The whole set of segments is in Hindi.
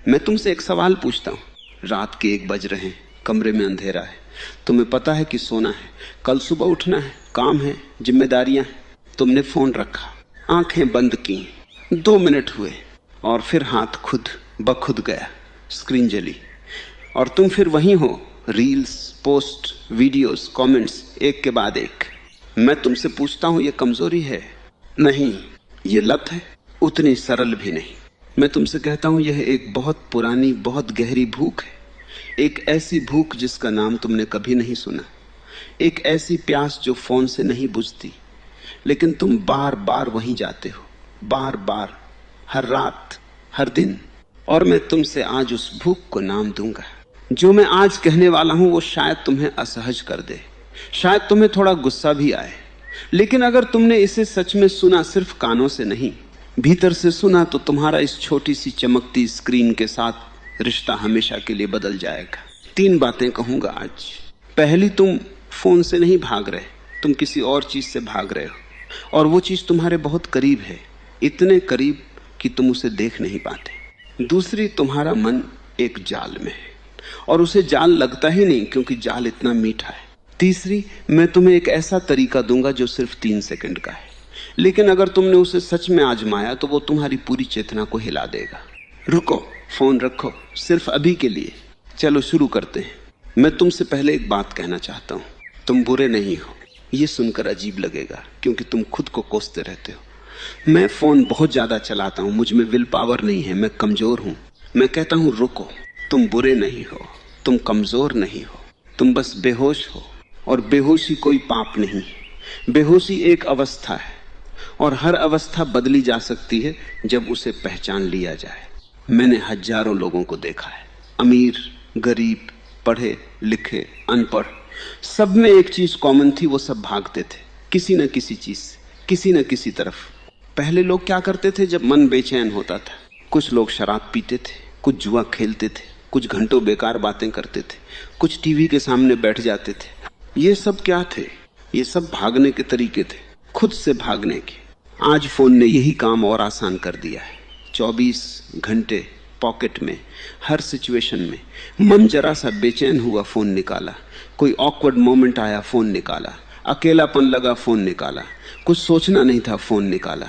मैं तुमसे एक सवाल पूछता हूँ, रात के 1 बज रहे हैं, कमरे में अंधेरा है, तुम्हें पता है कि सोना है, कल सुबह उठना है, काम है, जिम्मेदारियां हैं। तुमने फोन रखा, आंखें बंद की, 2 मिनट हुए और फिर हाथ खुद ब खुद गया, स्क्रीन जली और तुम फिर वहीं हो, रील्स, पोस्ट, वीडियोस, कमेंट्स एक के बाद एक। मैं तुमसे पूछता हूं, यह कमजोरी है? नहीं, ये लत है। उतनी सरल भी नहीं। मैं तुमसे कहता हूं, यह एक बहुत पुरानी, बहुत गहरी भूख है। एक ऐसी भूख जिसका नाम तुमने कभी नहीं सुना। एक ऐसी प्यास जो फोन से नहीं बुझती, लेकिन तुम बार बार वहीं जाते हो, बार बार, हर रात, हर दिन। और मैं तुमसे आज उस भूख को नाम दूंगा। जो मैं आज कहने वाला हूं वो शायद तुम्हें असहज कर दे, शायद तुम्हें थोड़ा गुस्सा भी आए, लेकिन अगर तुमने इसे सच में सुना, सिर्फ कानों से नहीं, भीतर से सुना, तो तुम्हारा इस छोटी सी चमकती स्क्रीन के साथ रिश्ता हमेशा के लिए बदल जाएगा। 3 बातें कहूंगा आज। पहली, तुम फोन से नहीं भाग रहे, तुम किसी और चीज से भाग रहे हो, और वो चीज तुम्हारे बहुत करीब है, इतने करीब कि तुम उसे देख नहीं पाते। दूसरी, तुम्हारा मन एक जाल में है और उसे जाल लगता ही नहीं, क्योंकि जाल इतना मीठा है। तीसरी, मैं तुम्हें एक ऐसा तरीका दूंगा जो सिर्फ 3 सेकंड का है, लेकिन अगर तुमने उसे सच में आजमाया तो वो तुम्हारी पूरी चेतना को हिला देगा। रुको, फोन रखो, सिर्फ अभी के लिए। चलो शुरू करते हैं। मैं तुमसे पहले एक बात कहना चाहता हूं, तुम बुरे नहीं हो। ये सुनकर अजीब लगेगा, क्योंकि तुम खुद को कोसते रहते हो। मैं फोन बहुत ज्यादा चलाता हूं, मुझ में विल पावर नहीं है, मैं कमजोर हूं। मैं कहता हूं रुको, तुम बुरे नहीं हो, तुम कमजोर नहीं हो, तुम बस बेहोश हो। और बेहोशी कोई पाप नहीं है। बेहोशी एक अवस्था है, और हर अवस्था बदली जा सकती है जब उसे पहचान लिया जाए। मैंने हजारों लोगों को देखा है, अमीर, गरीब, पढ़े लिखे, अनपढ़, सब में एक चीज कॉमन थी, वो सब भागते थे किसी न किसी चीज से, किसी न किसी तरफ। पहले लोग क्या करते थे जब मन बेचैन होता था? कुछ लोग शराब पीते थे, कुछ जुआ खेलते थे, कुछ घंटों बेकार बातें करते थे, कुछ टीवी के सामने बैठ जाते थे। ये सब क्या थे? ये सब भागने के तरीके थे, खुद से भागने के। आज फोन ने यही काम और आसान कर दिया है। 24 घंटे पॉकेट में, हर सिचुएशन में। मन जरा सा बेचैन हुआ, फोन निकाला। कोई ऑकवर्ड मोमेंट आया, फोन निकाला। अकेलापन लगा, फोन निकाला। कुछ सोचना नहीं था, फोन निकाला।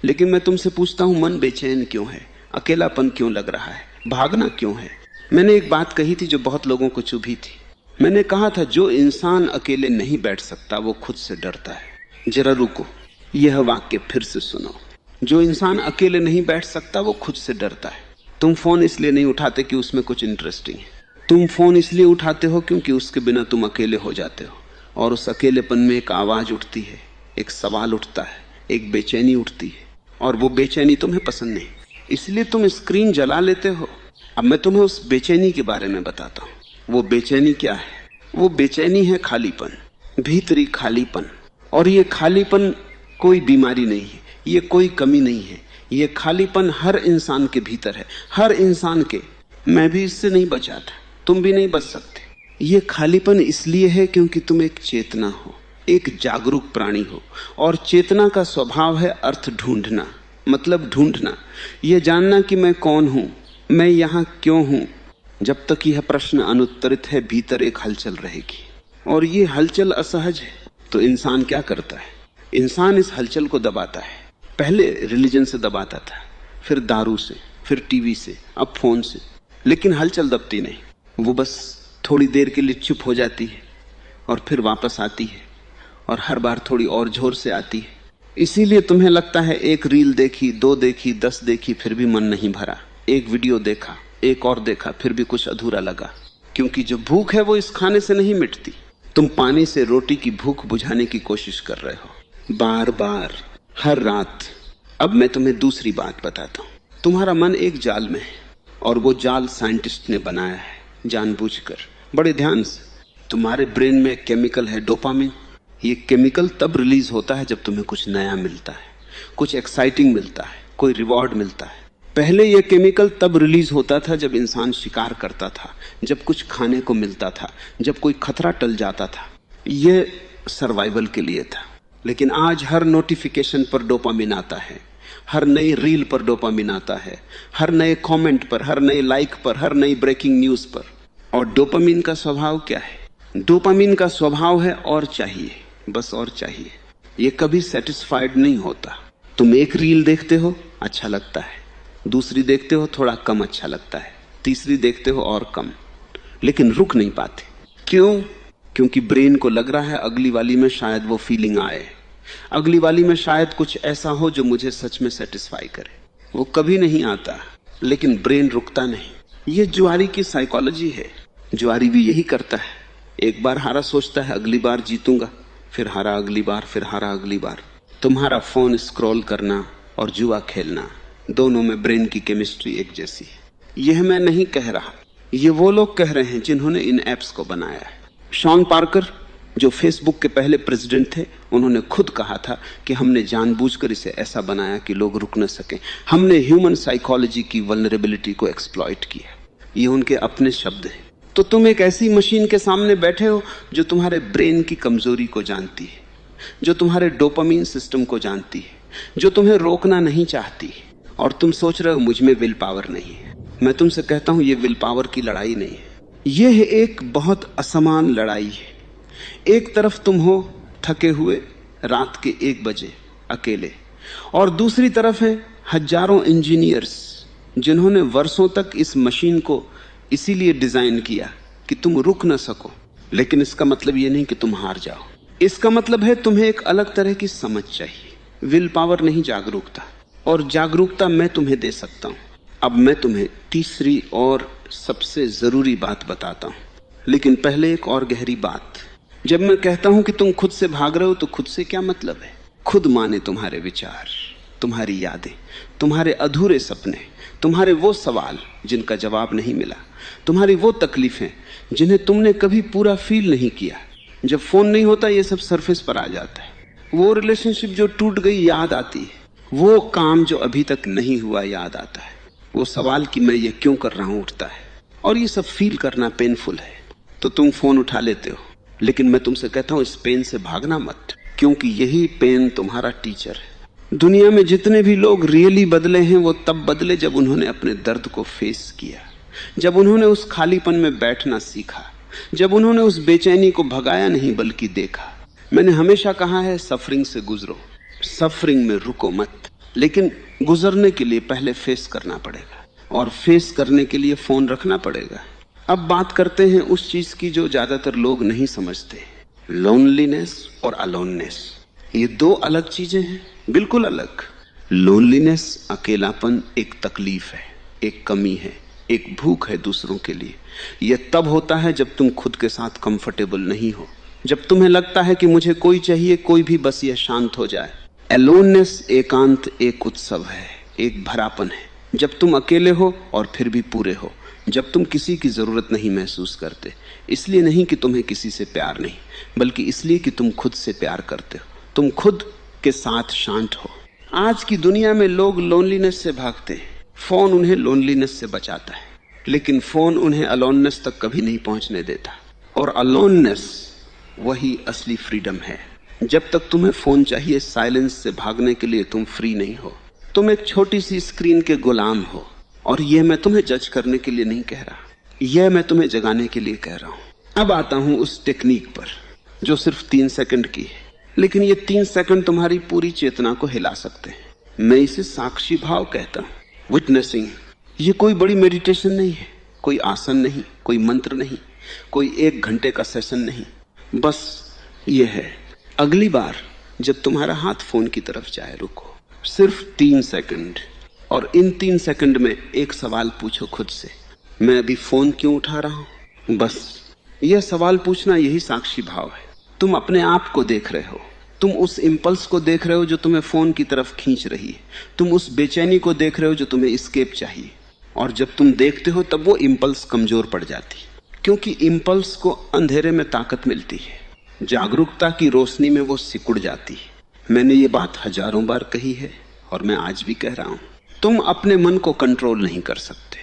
लेकिन मैं तुमसे पूछता हूं, मन बेचैन क्यों है? अकेलापन क्यों लग रहा है? भागना क्यों है? मैंने एक बात कही थी जो बहुत लोगों को चुभी थी। मैंने कहा था, जो इंसान अकेले नहीं बैठ सकता वो खुद से डरता है। जरा रुको, यह वाक्य फिर से सुनो। जो इंसान अकेले नहीं बैठ सकता वो खुद से डरता है। तुम फोन इसलिए नहीं उठाते कि उसमें कुछ इंटरेस्टिंग है। तुम फोन इसलिए उठाते हो क्योंकि उसके बिना तुम अकेले हो जाते हो, और उस अकेलेपन में एक आवाज उठती है, एक सवाल उठता है, एक बेचैनी उठती है, और वो बेचैनी तुम्हें पसंद नहीं, इसलिए तुम स्क्रीन जला लेते हो। अब मैं तुम्हें उस बेचैनी के बारे में बताता हूँ। वो बेचैनी क्या है? वो बेचैनी है खालीपन, भीतरी खालीपन। और ये खालीपन कोई बीमारी नहीं है, ये कोई कमी नहीं है। ये खालीपन हर इंसान के भीतर है, हर इंसान के। मैं भी इससे नहीं बचा था, तुम भी नहीं बच सकते। ये खालीपन इसलिए है क्योंकि तुम एक चेतना हो, एक जागरूक प्राणी हो, और चेतना का स्वभाव है अर्थ ढूंढना, मतलब ढूंढना, ये जानना कि मैं कौन हूं, मैं यहां क्यों हूं। जब तक यह प्रश्न अनुत्तरित है, भीतर एक हलचल रहेगी, और ये हलचल असहज है। तो इंसान क्या करता है? इंसान इस हलचल को दबाता है। पहले रिलीजन से दबाता था, फिर दारू से, फिर टीवी से, अब फोन से। लेकिन हलचल दबती नहीं, वो बस थोड़ी देर के लिए चुप हो जाती है और फिर वापस आती है, और हर बार थोड़ी और जोर से आती है। इसीलिए तुम्हें लगता है एक रील देखी, 2 देखी, 10 देखी, फिर भी मन नहीं भरा। एक वीडियो देखा, एक और देखा, फिर भी कुछ अधूरा लगा, क्योंकि जो भूख है वो इस खाने से नहीं मिटती। तुम पानी से रोटी की भूख बुझाने की कोशिश कर रहे हो, बार बार, हर रात। अब मैं तुम्हें दूसरी बात बताता हूं। तुम्हारा मन एक जाल में है, और वो जाल साइंटिस्ट ने बनाया है जानबूझकर। बड़े ध्यान से। तुम्हारे ब्रेन में केमिकल है डोपामिन। ये केमिकल तब रिलीज होता है जब तुम्हें कुछ नया मिलता है, कुछ एक्साइटिंग मिलता है, कोई रिवॉर्ड मिलता है। पहले यह केमिकल तब रिलीज होता था जब इंसान शिकार करता था, जब कुछ खाने को मिलता था, जब कोई खतरा टल जाता था। यह सर्वाइवल के लिए था। लेकिन आज हर नोटिफिकेशन पर डोपामिन आता है, हर नई रील पर डोपामिन आता है, हर नए कमेंट पर, हर नए लाइक पर, हर नई ब्रेकिंग न्यूज पर। और डोपामिन का स्वभाव क्या है? डोपामिन का स्वभाव है और चाहिए, बस और चाहिए। ये कभी सेटिस्फाइड नहीं होता। तुम एक रील देखते हो, अच्छा लगता है, दूसरी देखते हो, थोड़ा कम अच्छा लगता है, तीसरी देखते हो और कम, लेकिन रुक नहीं पाते। क्यों? क्योंकि ब्रेन को लग रहा है अगली वाली में शायद वो फीलिंग आए, अगली वाली में शायद कुछ ऐसा हो जो मुझे सच में सेटिस्फाई करे। वो कभी नहीं आता, लेकिन ब्रेन रुकता नहीं। ये जुआरी की साइकोलॉजी है। जुआरी भी यही करता है। एक बार हारा, सोचता है अगली बार जीतूंगा, फिर हारा अगली बार, फिर हारा अगली बार। तुम्हारा फोन स्क्रॉल करना और जुआ खेलना, दोनों में ब्रेन की केमिस्ट्री एक जैसी है। यह मैं नहीं कह रहा, ये वो लोग कह रहे हैं जिन्होंने इन एप्स को बनाया है। शॉन पार्कर, जो फेसबुक के पहले प्रेसिडेंट थे, उन्होंने खुद कहा था कि हमने जानबूझकर इसे ऐसा बनाया कि लोग रुक न सकें। हमने ह्यूमन साइकोलॉजी की वल्नरेबिलिटी को एक्सप्लॉइट किया। ये उनके अपने शब्द हैं। तो तुम एक ऐसी मशीन के सामने बैठे हो जो तुम्हारे ब्रेन की कमजोरी को जानती है, जो तुम्हारे डोपामिन सिस्टम को जानती है, जो तुम्हें रोकना नहीं चाहती, और तुम सोच रहे हो मुझ में विल पावर नहीं है। मैं तुमसे कहता हूं ये विल पावर की लड़ाई नहीं है, यह एक बहुत असमान लड़ाई है। एक तरफ तुम हो थके हुए रात के 1 बजे अकेले, और दूसरी तरफ है हजारों इंजीनियर्स जिन्होंने वर्षों तक इस मशीन को इसीलिए डिजाइन किया कि तुम रुक न सको। लेकिन इसका मतलब यह नहीं कि तुम हार जाओ, इसका मतलब है तुम्हें एक अलग तरह की समझ चाहिए। विल पावर नहीं, जागरूकता। और जागरूकता मैं तुम्हें दे सकता हूं। अब मैं तुम्हें तीसरी और सबसे जरूरी बात बताता हूं, लेकिन पहले एक और गहरी बात। जब मैं कहता हूं कि तुम खुद से भाग रहे हो, तो खुद से क्या मतलब है? खुद माने तुम्हारे विचार, तुम्हारी यादें, तुम्हारे अधूरे सपने, तुम्हारे वो सवाल जिनका जवाब नहीं मिला, तुम्हारी वो तकलीफें जिन्हें तुमने कभी पूरा फील नहीं किया। जब फोन नहीं होता ये सब सरफेस पर आ जाता है। वो रिलेशनशिप जो टूट गई याद आती है, वो काम जो अभी तक नहीं हुआ याद आता है, वो सवाल कि मैं ये क्यों कर रहा हूं उठता है। और ये सब फील करना पेनफुल है। तो तुम फोन उठा लेते हो, लेकिन मैं तुमसे कहता हूं इस पेन से भागना मत, क्योंकि यही पेन तुम्हारा टीचर है। दुनिया में जितने भी लोग रियली बदले हैं वो तब बदले जब उन्होंने अपने दर्द को फेस किया, जब उन्होंने उस खालीपन में बैठना सीखा, जब उन्होंने उस बेचैनी को भगाया नहीं बल्कि देखा। मैंने हमेशा कहा है सफरिंग से गुजरो, सफरिंग में रुको मत। लेकिन गुजरने के लिए पहले फेस करना पड़ेगा, और फेस करने के लिए फोन रखना पड़ेगा। अब बात करते हैं उस चीज की जो ज्यादातर लोग नहीं समझते, लोनलीनेस और अलोननेस। ये दो अलग चीजें हैं, बिल्कुल अलग। लोनलीनेस, अकेलापन, एक तकलीफ है, एक कमी है, एक भूख है दूसरों के लिए। यह तब होता है जब तुम खुद के साथ कंफर्टेबल नहीं हो, जब तुम्हें लगता है कि मुझे कोई चाहिए, कोई भी, बस यह शांत हो जाए। एलोननेस, एकांत, एक उत्सव है, एक भरापन है, जब तुम अकेले हो और फिर भी पूरे हो, जब तुम किसी की जरूरत नहीं महसूस करते। इसलिए नहीं कि तुम्हें किसी से प्यार नहीं, बल्कि इसलिए कि तुम खुद से प्यार करते हो, तुम खुद के साथ शांत हो। आज की दुनिया में लोग लोनलीनेस से भागते हैं, फोन उन्हें लोनलीनेस से बचाता है, लेकिन फोन उन्हें अलोननेस तक कभी नहीं पहुंचने देता। और अलोननेस वही असली फ्रीडम है। जब तक तुम्हें फोन चाहिए साइलेंस से भागने के लिए, तुम फ्री नहीं हो, तुम एक छोटी सी स्क्रीन के गुलाम हो। और यह मैं तुम्हें जज करने के लिए नहीं कह रहा, यह मैं तुम्हें जगाने के लिए कह रहा हूं। अब आता हूं उस टेक्निक पर जो सिर्फ 3 सेकंड की है, लेकिन ये 3 सेकंड तुम्हारी पूरी चेतना को हिला सकते हैं। मैं इसे साक्षी भाव कहता हूं, विटनेसिंग। ये कोई बड़ी मेडिटेशन नहीं है, कोई आसन नहीं, कोई मंत्र नहीं, कोई 1 घंटे का सेशन नहीं। बस ये है, अगली बार जब तुम्हारा हाथ फोन की तरफ जाए, रुको सिर्फ 3 सेकंड, और इन 3 सेकंड में एक सवाल पूछो खुद से, मैं अभी फोन क्यों उठा रहा हूं? बस यह सवाल पूछना, यही साक्षी भाव है। तुम अपने आप को देख रहे हो, तुम उस इंपल्स को देख रहे हो जो तुम्हें फोन की तरफ खींच रही है, तुम उस बेचैनी को देख रहे हो जो तुम्हें एस्केप चाहिए। और जब तुम देखते हो तब वो इंपल्स कमजोर पड़ जाती है, क्योंकि इंपल्स को अंधेरे में ताकत मिलती है, जागरूकता की रोशनी में वो सिकुड़ जाती है। मैंने ये बात हजारों बार कही है और मैं आज भी कह रहा हूं। तुम अपने मन को कंट्रोल नहीं कर सकते,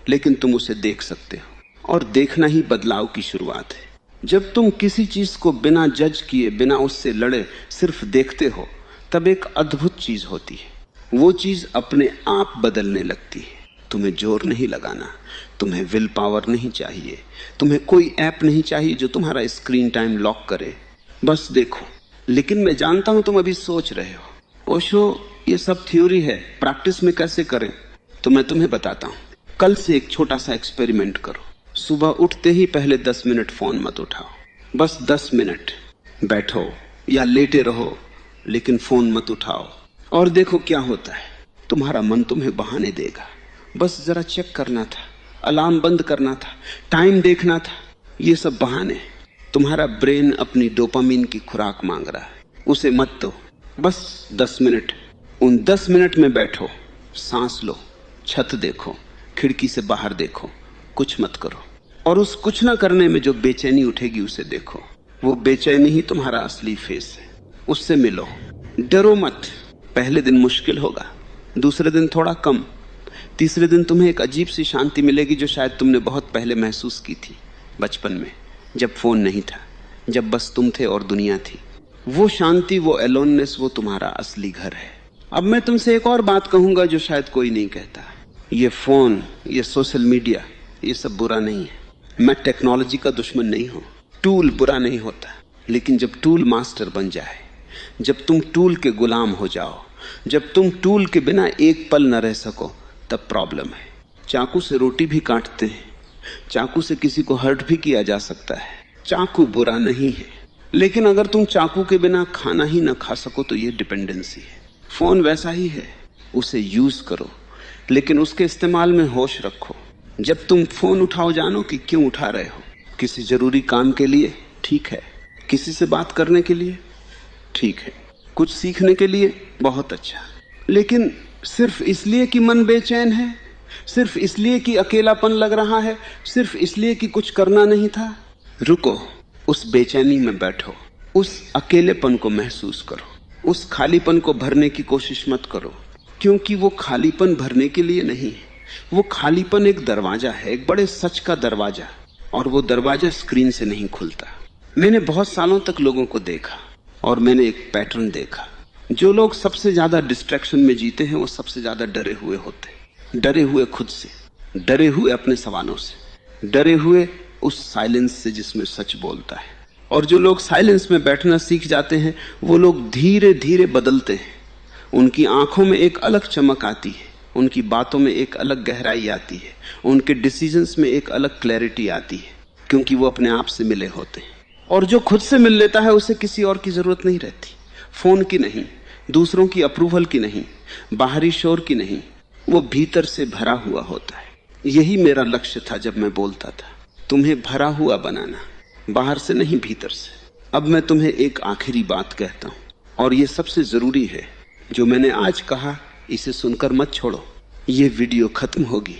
लेकिन तुम उसे देख सकते हो, और देखना ही बदलाव की शुरुआत है। जब तुम किसी चीज को बिना जज किए, बिना उससे लड़े सिर्फ देखते हो, तब एक अद्भुत चीज होती है। वो चीज अपने आप बदलने लगती है। तुम्हें जोर नहीं लगाना, तुम्हें विल पावर नहीं चाहिए, तुम्हें कोई ऐप नहीं चाहिए जो तुम्हारा स्क्रीन टाइम लॉक करे। बस देखो। लेकिन मैं जानता हूं तुम अभी सोच रहे हो, ओशो ये सब थ्योरी है, प्रैक्टिस में कैसे करें? तो मैं तुम्हें बताता हूं। कल से एक छोटा सा एक्सपेरिमेंट करो। सुबह उठते ही पहले 10 मिनट फोन मत उठाओ। बस 10 मिनट बैठो या लेटे रहो, लेकिन फोन मत उठाओ और देखो क्या होता है। तुम्हारा मन तुम्हें बहाने देगा। बस जरा चेक करना था, अलार्म बंद करना था, टाइम देखना था, ये सब बहाने। तुम्हारा ब्रेन अपनी डोपामिन की खुराक मांग रहा है, उसे मत दो। बस 10 मिनट, उन 10 मिनट में बैठो, सांस लो, छत देखो, खिड़की से बाहर देखो, कुछ मत करो। और उस कुछ ना करने में जो बेचैनी उठेगी उसे देखो। वो बेचैनी ही तुम्हारा असली फेस है, उससे मिलो। डरो मत। पहले दिन मुश्किल होगा, दूसरे दिन थोड़ा कम, तीसरे दिन तुम्हें एक अजीब सी शांति मिलेगी जो शायद तुमने बहुत पहले महसूस की थी बचपन में, जब फोन नहीं था, जब बस तुम थे और दुनिया थी। वो शांति, वो एलोननेस, वो तुम्हारा असली घर है। अब मैं तुमसे एक और बात कहूंगा जो शायद कोई नहीं कहता। ये फोन, ये सोशल मीडिया, ये सब बुरा नहीं है। मैं टेक्नोलॉजी का दुश्मन नहीं हूं। टूल बुरा नहीं होता, लेकिन जब टूल मास्टर बन जाए, जब तुम टूल के गुलाम हो जाओ, जब तुम टूल के बिना एक पल न रह सको, तब प्रॉब्लम है। चाकू से रोटी भी काटते हैं, चाकू से किसी को हर्ट भी किया जा सकता है। चाकू बुरा नहीं है, लेकिन अगर तुम चाकू के बिना खाना ही न खा सको तो ये डिपेंडेंसी है। फोन वैसा ही है, उसे यूज करो, लेकिन उसके इस्तेमाल में होश रखो। जब तुम फोन उठाओ, जानो कि क्यों उठा रहे हो। किसी जरूरी काम के लिए, ठीक है। किसी से बात करने के लिए, ठीक है। कुछ सीखने के लिए, बहुत अच्छा। लेकिन सिर्फ इसलिए कि मन बेचैन है, सिर्फ इसलिए कि अकेलापन लग रहा है, सिर्फ इसलिए कि कुछ करना नहीं था, रुको। उस बेचैनी में बैठो, उस अकेलेपन को महसूस करो, उस खालीपन को भरने की कोशिश मत करो, क्योंकि वो खालीपन भरने के लिए नहीं है। वो खालीपन एक दरवाजा है, एक बड़े सच का दरवाजा, और वो दरवाजा स्क्रीन से नहीं खुलता। मैंने बहुत सालों तक लोगों को देखा और मैंने एक पैटर्न देखा। जो लोग सबसे ज्यादा डिस्ट्रैक्शन में जीते हैं, वो सबसे ज्यादा डरे हुए होते हैं। डरे हुए खुद से, डरे हुए अपने सवालों से, डरे हुए उस साइलेंस से जिसमें सच बोलता है। और जो लोग साइलेंस में बैठना सीख जाते हैं, वो लोग धीरे धीरे बदलते हैं। उनकी आंखों में एक अलग चमक आती है, उनकी बातों में एक अलग गहराई आती है, उनके डिसीजंस में एक अलग क्लैरिटी आती है, क्योंकि वो अपने आप से मिले होते हैं। और जो खुद से मिल लेता है, उसे किसी और की जरूरत नहीं रहती, फोन की नहीं, दूसरों की अप्रूवल की नहीं, बाहरी शोर की नहीं। वो भीतर से भरा हुआ होता है। यही मेरा लक्ष्य था जब मैं बोलता था, तुम्हें भरा हुआ बनाना, बाहर से नहीं, भीतर से। अब मैं तुम्हें एक आखिरी बात कहता हूं, और ये सबसे जरूरी है। जो मैंने आज कहा, इसे सुनकर मत छोड़ो। ये वीडियो खत्म होगी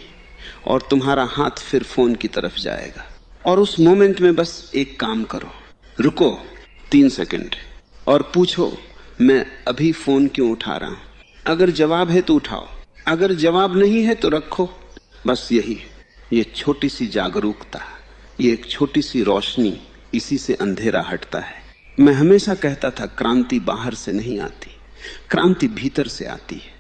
और तुम्हारा हाथ फिर फोन की तरफ जाएगा, और उस मोमेंट में बस एक काम करो, रुको 3 सेकंड और पूछो, मैं अभी फोन क्यों उठा रहा हूं? अगर जवाब है तो उठाओ, अगर जवाब नहीं है तो रखो। बस यही, ये छोटी सी जागरूकता, ये एक छोटी सी रोशनी, इसी से अंधेरा हटता है। मैं हमेशा कहता था, क्रांति बाहर से नहीं आती, क्रांति भीतर से आती है।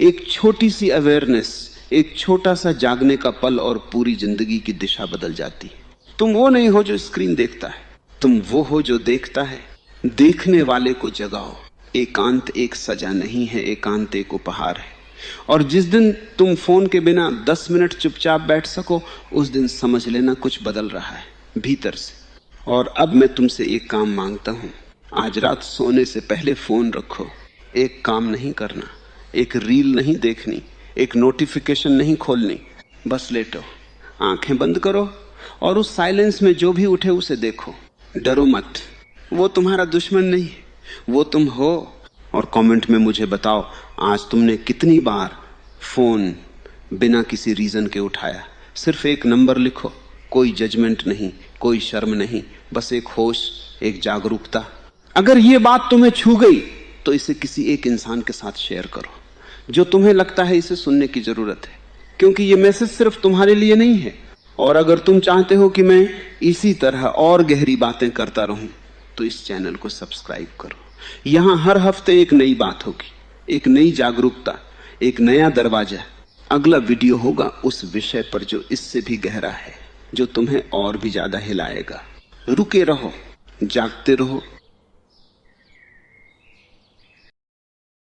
एक छोटी सी अवेयरनेस, एक छोटा सा जागने का पल, और पूरी जिंदगी की दिशा बदल जाती है। तुम वो नहीं हो जो स्क्रीन देखता है, तुम वो हो जो देखता है। देखने वाले को जगाओ। एकांत एक सजा नहीं है, एकांत एक उपहार है। और जिस दिन तुम फोन के बिना 10 मिनट चुपचाप बैठ सको, उस दिन समझ लेना कुछ बदल रहा है भीतर से। और अब मैं तुमसे एक काम मांगता हूं, आज रात सोने से पहले फोन रखो। एक काम नहीं करना, एक रील नहीं देखनी, एक नोटिफिकेशन नहीं खोलनी, बस लेटो, आंखें बंद करो और उस साइलेंस में जो भी उठे उसे देखो। डरो मत, वो तुम्हारा दुश्मन नहीं, वो तुम हो। और कमेंट में मुझे बताओ, आज तुमने कितनी बार फोन बिना किसी रीजन के उठाया। सिर्फ एक नंबर लिखो, कोई जजमेंट नहीं, कोई शर्म नहीं, बस एक होश, एक जागरूकता। अगर ये बात तुम्हें छू गई तो इसे किसी एक इंसान के साथ शेयर करो जो तुम्हें लगता है इसे सुनने की जरूरत है, क्योंकि ये मैसेज सिर्फ तुम्हारे लिए नहीं है। और अगर तुम चाहते हो कि मैं इसी तरह और गहरी बातें करता रहूं, तो इस चैनल को सब्सक्राइब करो। यहां हर हफ्ते एक नई बात होगी, एक नई जागरूकता, एक नया दरवाजा। अगला वीडियो होगा उस विषय पर जो इससे भी गहरा है, जो तुम्हें और भी ज्यादा हिलाएगा। रुके रहो, जागते रहो,